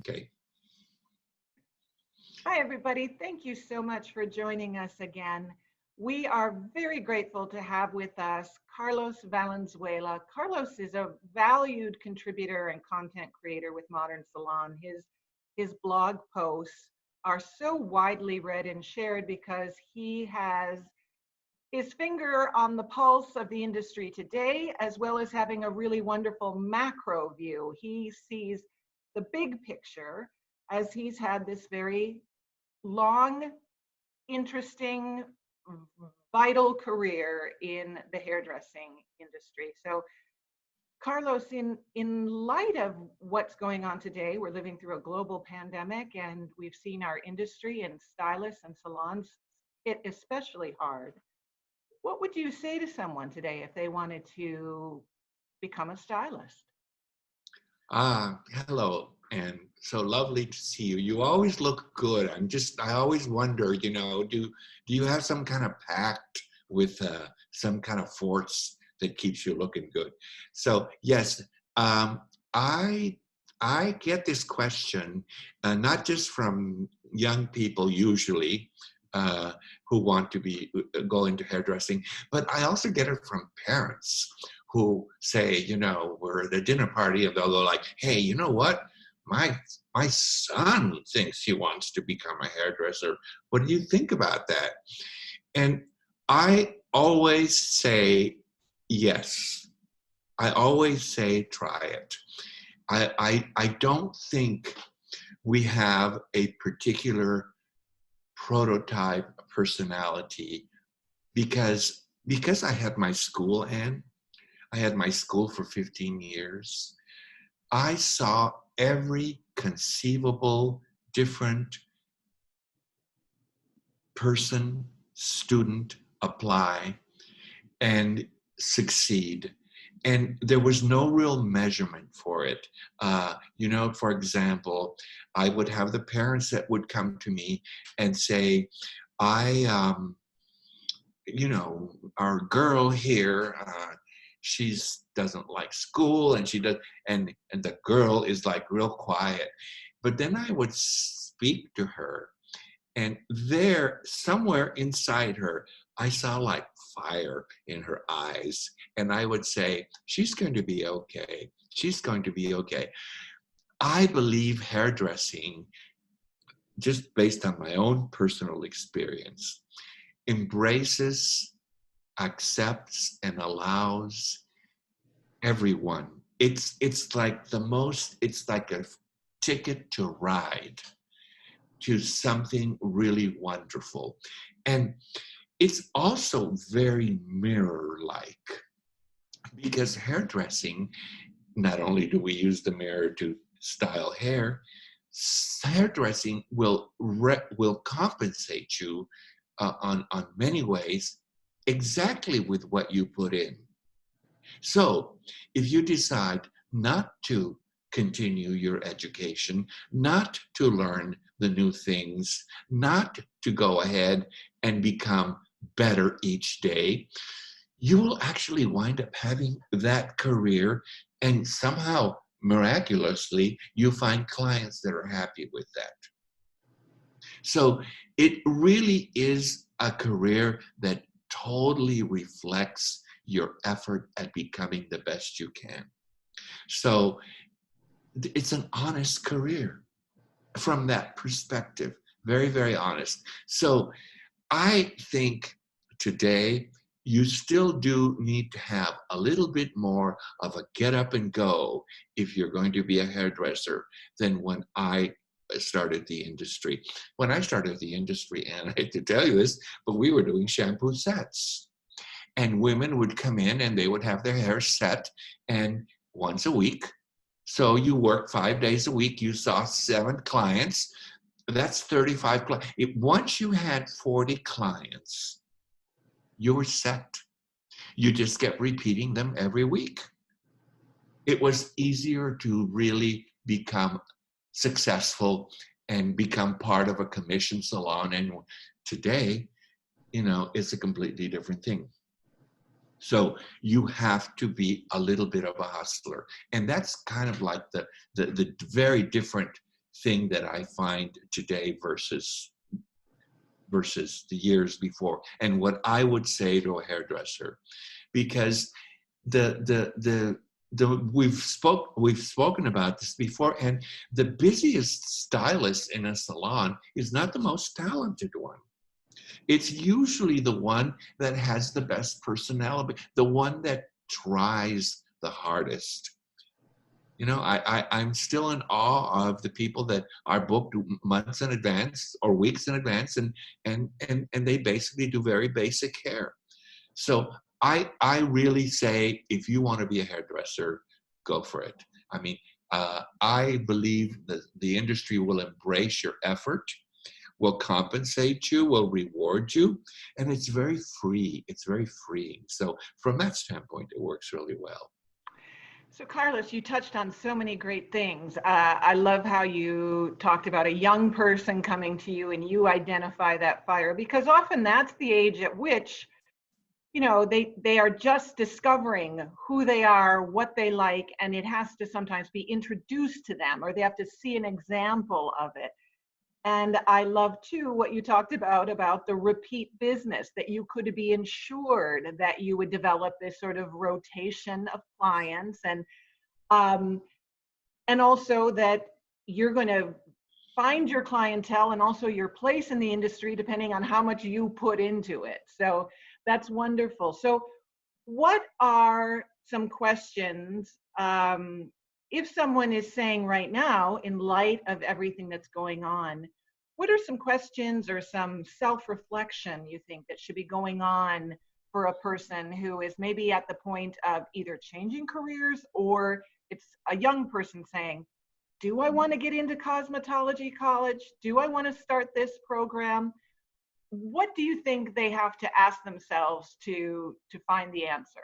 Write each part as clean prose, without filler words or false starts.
Okay. Hi, everybody. Thank you so much for joining us again. We are very grateful to have with us Carlos Valenzuela. Carlos is a valued contributor and content creator with Modern Salon. His blog posts are so widely read and shared because he has his finger on the pulse of the industry today, as well as having a really wonderful macro view. He sees the big picture as he's had this very long, interesting, vital career in the hairdressing industry. So, Carlos, in light of what's going on today, we're living through a global pandemic, and we've seen our industry and stylists and salons hit especially hard. What would you say to someone today if they wanted to become a stylist? Hello, and so lovely to see you. You always look good. I always wonder, do you have some kind of pact with some kind of force that keeps you looking good? So yes, um, I I get this question not just from young people usually who want to go into hairdressing, but I also get it from parents who say, we're at a dinner party and they'll go like, hey, you know what? My my son thinks he wants to become a hairdresser. What do you think about that? And I always say yes. I always say try it. I don't think we have a particular prototype personality because I had my school, and I had my school for 15 years. I saw every conceivable different person, student apply and succeed. And there was no real measurement for it. For example, I would have the parents that would come to me and say, I, our girl here, she's doesn't like school and she does, and the girl is like real quiet. But then I would speak to her, and there, somewhere inside her, I saw like fire in her eyes. And I would say, she's going to be okay. She's going to be okay. I believe hairdressing, just based on my own personal experience, embraces, accepts, and allows everyone. It's like it's like a ticket to ride to something really wonderful. And it's also very mirror-like because hairdressing, not only do we use the mirror to style hair, hairdressing will compensate you on many ways exactly with what you put in. So if you decide not to continue your education, not to learn the new things, not to go ahead and become better each day, you will actually wind up having that career, and somehow, miraculously, you find clients that are happy with that. So it really is a career that totally reflects your effort at becoming the best you can. So it's an honest career from that perspective. Very, very honest. So I think today you still do need to have a little bit more of a get up and go if you're going to be a hairdresser than when I started the industry. When I started the industry, and I hate to tell you this, but we were doing shampoo sets. And women would come in and they would have their hair set, and once a week. So you work 5 days a week, you saw 7 clients. That's 35 clients. Once you had 40 clients, you were set. You just kept repeating them every week. It was easier to really become successful and become part of a commission salon. And today, it's a completely different thing. So you have to be a little bit of a hustler. And that's kind of like the very different thing that I find today versus the years before, and what I would say to a hairdresser, because we've spoken about this before, and the busiest stylist in a salon is not the most talented one. It's usually the one that has the best personality, the one that tries the hardest. You know, I'm still in awe of the people that are booked months in advance or weeks in advance, and they basically do very basic hair. So I really say, if you want to be a hairdresser, go for it. I mean, I believe that the industry will embrace your effort, will compensate you, will reward you, and it's very free. It's very freeing. So from that standpoint, it works really well. So, Carlos, you touched on so many great things. I love how you talked about a young person coming to you and you identify that fire, because often that's the age at which, you know, they are just discovering who they are, what they like, and it has to sometimes be introduced to them, or they have to see an example of it. And I love too what you talked about the repeat business, that you could be ensured that you would develop this sort of rotation of clients, um, and also that you're going to find your clientele and also your place in the industry depending on how much you put into it. So that's wonderful. So what are some questions, if someone is saying right now, in light of everything that's going on, what are some questions or some self-reflection you think that should be going on for a person who is maybe at the point of either changing careers, or it's a young person saying, do I want to get into cosmetology college? Do I want to start this program? What do you think they have to ask themselves to find the answer?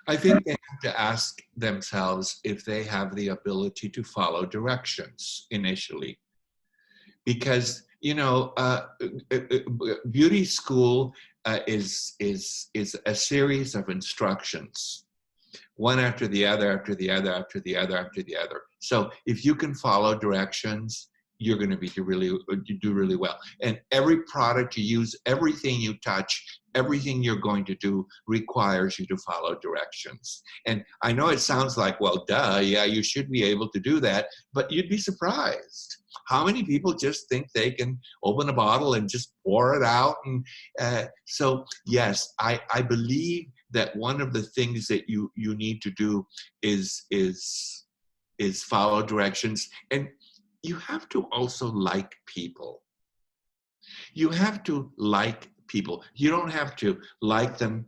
I think they have to ask themselves if they have the ability to follow directions initially, because you know, beauty school is a series of instructions, one after the other, after the other, after the other, after the other. So if you can follow directions, you're going to do really well. And every product you use, everything you touch, everything you're going to do requires you to follow directions. And I know it sounds like, well, duh, yeah, you should be able to do that, but you'd be surprised how many people just think they can open a bottle and just pour it out. And so, yes, I believe that one of the things that you need to do is follow directions. And you have to also like people. You have to like people. You don't have to like them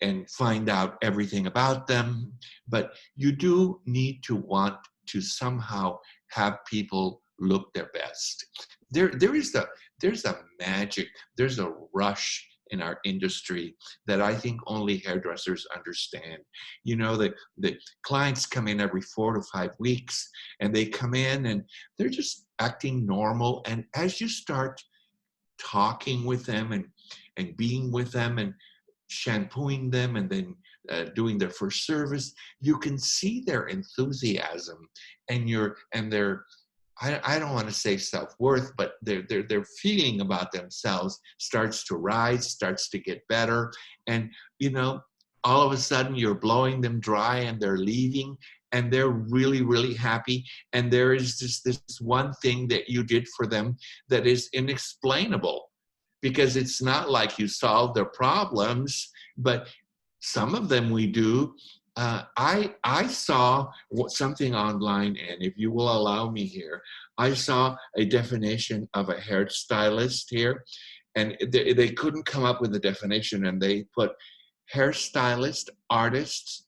and find out everything about them, but you do need to want to somehow have people look their best. There's a magic, there's a rush in our industry that I think only hairdressers understand. You know, the clients come in every 4 to 5 weeks, and they come in and they're just acting normal. And as you start talking with them and being with them and shampooing them and then doing their first service, you can see their enthusiasm and their, I don't want to say self-worth, but their feeling about themselves starts to rise, starts to get better. And, you know, all of a sudden you're blowing them dry and they're leaving and they're really, really happy. And there is just this one thing that you did for them that is inexplainable, because it's not like you solved their problems, but some of them we do. I saw something online, and if you will allow me here, I saw a definition of a hairstylist here, and they couldn't come up with a definition, and they put hairstylist, artist,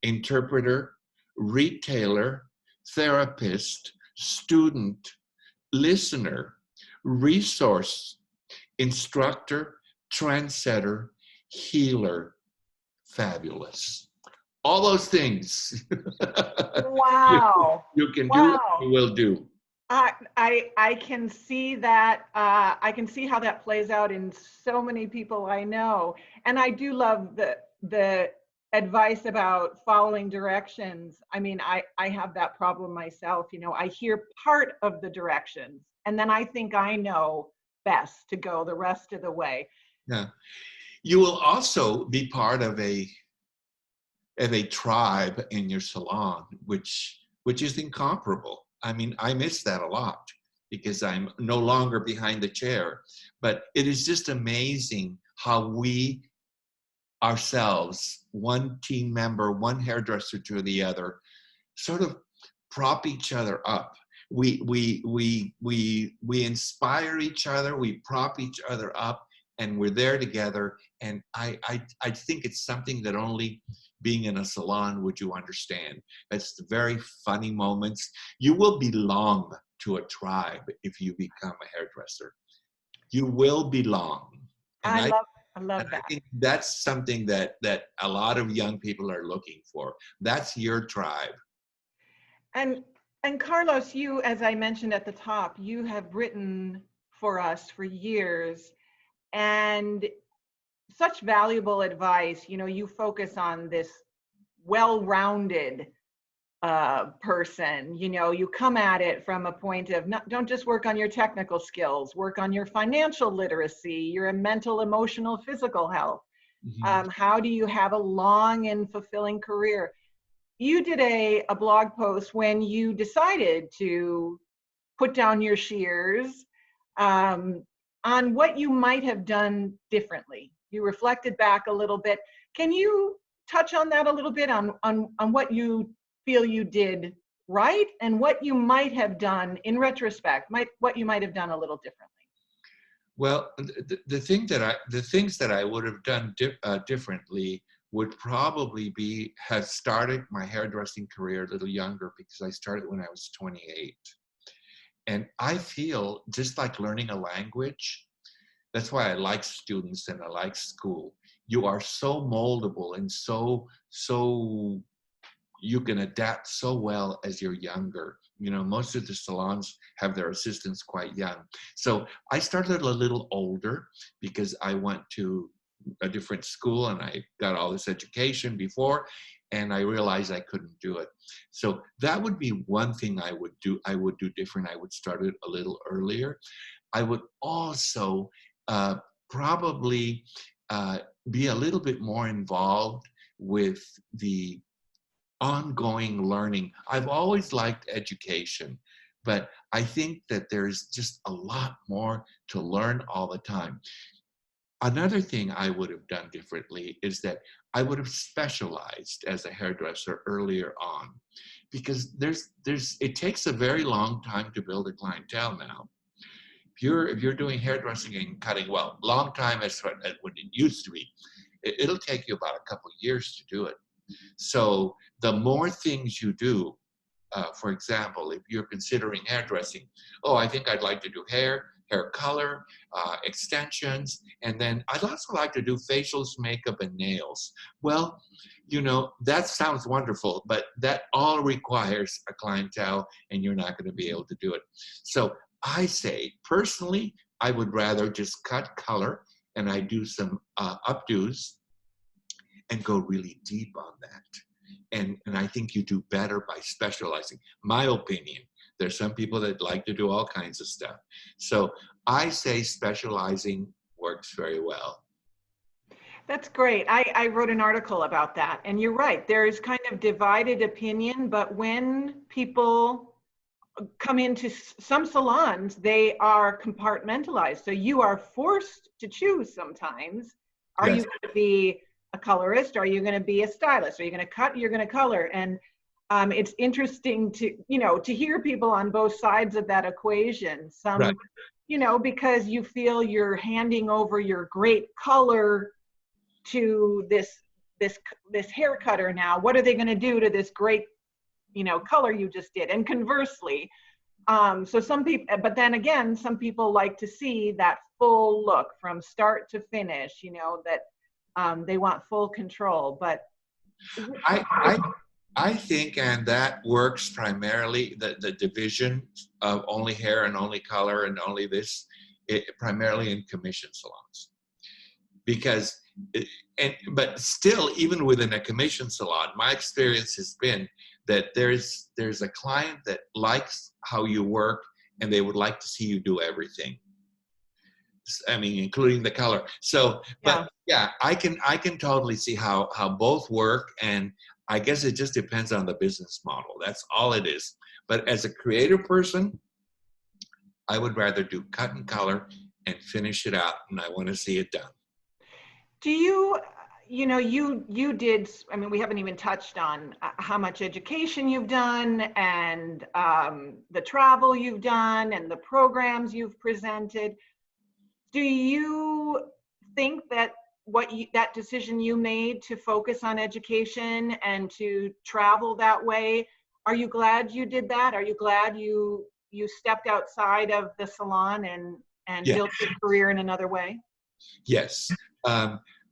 interpreter, retailer, therapist, student, listener, resource, instructor, trendsetter, healer, fabulous. All those things. Wow. You can do what Wow. you will do. I can see that. I can see how that plays out in so many people I know, and I do love the advice about following directions. I mean, I have that problem myself. You know, I hear part of the directions and then I think I know best to go the rest of the way. Yeah. You will also be part of a tribe in your salon, which is incomparable. I mean, I miss that a lot because I'm no longer behind the chair. But it is just amazing how we ourselves, one team member, one hairdresser to the other, sort of prop each other up. We inspire each other, we prop each other up, and we're there together. And I think it's something that only being in a salon would you understand. It's the very funny moments. You will belong to a tribe if you become a hairdresser. You will belong. And I I love I and love I that. think that's something that a lot of young people are looking for. That's your tribe. And and Carlos, you, as I mentioned at the top, you have written for us for years and such valuable advice. You know, you focus on this well-rounded person. You know, you come at it from a point of not, don't just work on your technical skills, work on your financial literacy, your mental, emotional, physical health. Mhm. How do you have a long and fulfilling career? You did a blog post when you decided to put down your shears, um, on what you might have done differently. You reflected back a little bit. Can you touch on that a little bit on what you feel you did right and what you might have done in retrospect, what you might have done a little differently? Well, the things that I would have done differently would probably be have started my hairdressing career a little younger because I started when I was 28. And I feel just like learning a language. That's why I like students and I like school. You are so moldable and so you can adapt so well as you're younger. You know, most of the salons have their assistants quite young. So I started a little older because I went to a different school and I got all this education before and I realized I couldn't do it. So that would be one thing I would do. I would do different. I would start it a little earlier. I would also uh, probably uh, be a little bit more involved with the ongoing learning. I've always liked education, but I think that there's just a lot more to learn all the time. Another thing I would have done differently is that I would have specialized as a hairdresser earlier on because it takes a very long time to build a clientele now. If you're doing hairdressing and cutting, well, long time as what it used to be. It'll take you about a couple of years to do it. So the more things you do, for example, if you're considering hairdressing, oh, I think I'd like to do hair color, extensions, and then I'd also like to do facials, makeup, and nails. Well, you know, that sounds wonderful, but that all requires a clientele, and you're not going to be able to do it. So I say, personally, I would rather just cut color and I do some updos and go really deep on that. And I think you do better by specializing. My opinion. There's some people that like to do all kinds of stuff. So I say specializing works very well. That's great. I wrote an article about that. And you're right, there is kind of divided opinion, but when people come into some salons, they are compartmentalized. So you are forced to choose sometimes. Are you Yes. going to be a colorist? Are you going to be a stylist? Are you going to cut? You're going to color. And it's interesting to, you know, to hear people on both sides of that equation. Right. Some, you know, because you feel you're handing over your great color to this hair cutter now. What are they going to do to this great, you know, color you just did? And conversely, so some people, but then again, some people like to see that full look from start to finish, you know, that they want full control. But I, I, I think, and that works primarily, the division of only hair and only color and only this, primarily in commission salons. Because But still, even within a commission salon, my experience has been that there's a client that likes how you work and they would like to see you do everything. I mean, including the color. So, Yeah. but yeah, I can totally see how both work, and I guess it just depends on the business model. That's all it is. But as a creative person, I would rather do cut and color and finish it out, and I want to see it done. Do you, you did, I mean, we haven't even touched on how much education you've done and the travel you've done and the programs you've presented. Do you think that that decision you made to focus on education and to travel that way, are you glad you did that? Are you glad you stepped outside of the salon and Yeah. built your career in another way? Yes.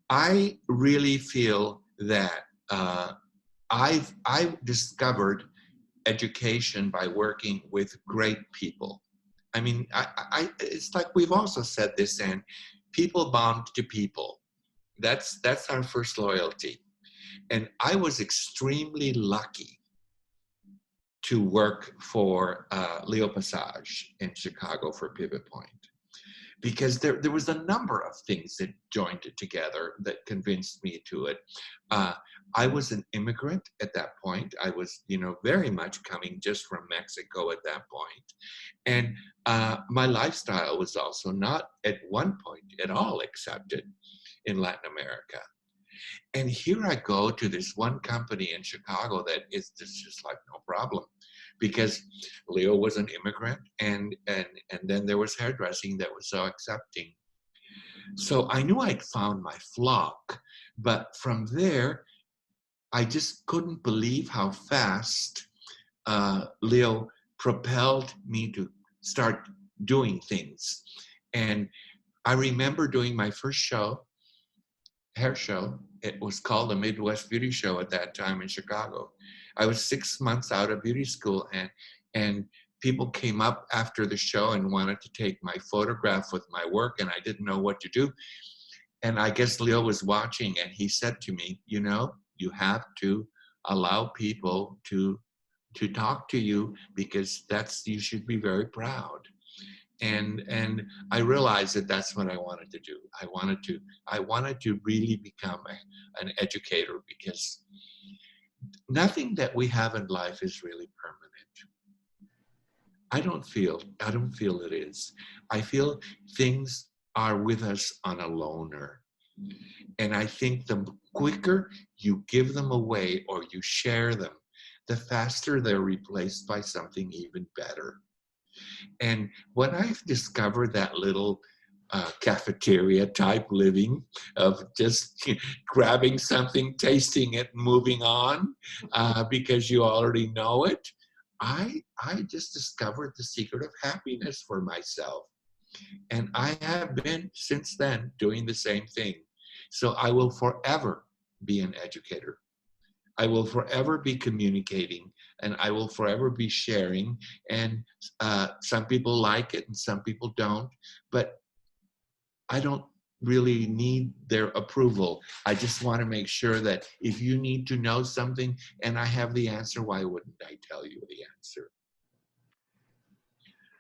I really feel that I've discovered education by working with great people. I mean, it's like we've also said this, and people bond to people. That's our first loyalty. And I was extremely lucky to work for Leo Passage in Chicago for Pivot Point, because there was a number of things that joined it together that convinced me to it. I was an immigrant at that point. I was, very much coming just from Mexico at that point. And my lifestyle was also not at one point at all accepted in Latin America. And here I go to this one company in Chicago that is just like no problem, because Leo was an immigrant, and then there was hairdressing that was so accepting. So I knew I'd found my flock, but from there, I just couldn't believe how fast Leo propelled me to start doing things. And I remember doing my first hair show. It was called the Midwest Beauty Show at that time in Chicago. I was 6 months out of beauty school, and people came up after the show and wanted to take my photograph with my work, and I didn't know what to do. And I guess Leo was watching, and he said to me, you have to allow people to talk to you, because you should be very proud. And I realized that that's what I wanted to do. I wanted to really become an educator, because nothing that we have in life is really permanent. I don't feel it is. I feel things are with us on a loaner. And I think the quicker you give them away or you share them, the faster they're replaced by something even better. And when I've discovered that little cafeteria type living of just grabbing something, tasting it, moving on, because you already know it, I just discovered the secret of happiness for myself. And I have been since then doing the same thing. So I will forever be an educator. I will forever be communicating, and I will forever be sharing. And some people like it and some people don't, but I don't really need their approval. I just want to make sure that if you need to know something and I have the answer, why wouldn't I tell you the answer?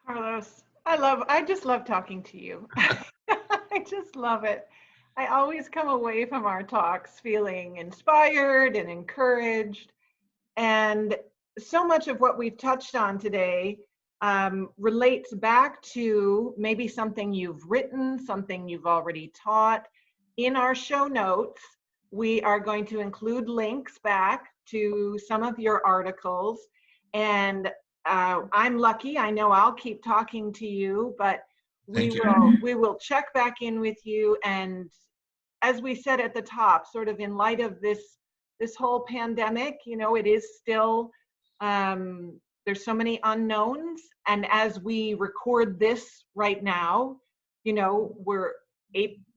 Carlos, I just love talking to you. I just love it. I always come away from our talks feeling inspired and encouraged. And so much of what we've touched on today relates back to maybe something you've written, something you've already taught. In our show notes, we are going to include links back to some of your articles. And I'm lucky, I know I'll keep talking to you, but we will check back in with you. And as we said at the top, sort of in light of this whole pandemic, it is still, there's so many unknowns. And as we record this right now, we're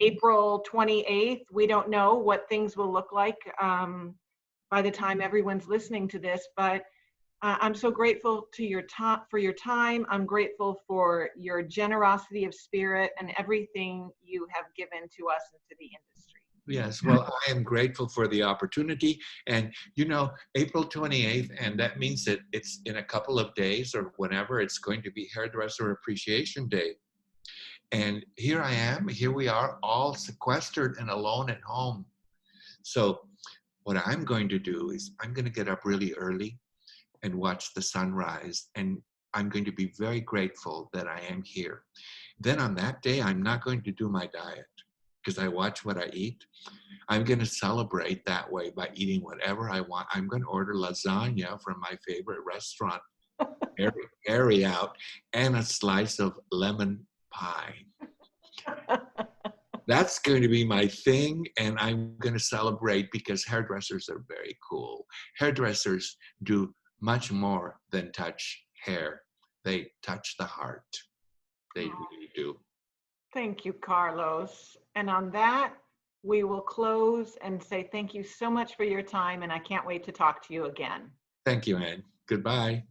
April 28th. We don't know what things will look like by the time everyone's listening to this, but I'm so grateful for your time. I'm grateful for your generosity of spirit and everything you have given to us and to the industry. Yes, well, I am grateful for the opportunity. And, you know, April 28th, and that means that it's in a couple of days or whenever it's going to be Hairdresser Appreciation Day. And here I am, here we are, all sequestered and alone at home. So, what I'm going to do is I'm going to get up really early and watch the sunrise. And I'm going to be very grateful that I am here. Then on that day, I'm not going to do my diet because I watch what I eat. I'm going to celebrate that way by eating whatever I want. I'm going to order lasagna from my favorite restaurant, carry out, and a slice of lemon pie. That's going to be my thing, and I'm going to celebrate because hairdressers are very cool. Hairdressers do much more than touch hair. They touch the heart. They really do. Thank you, Carlos. And on that, we will close and say thank you so much for your time, and I can't wait to talk to you again. Thank you, Anne. Goodbye.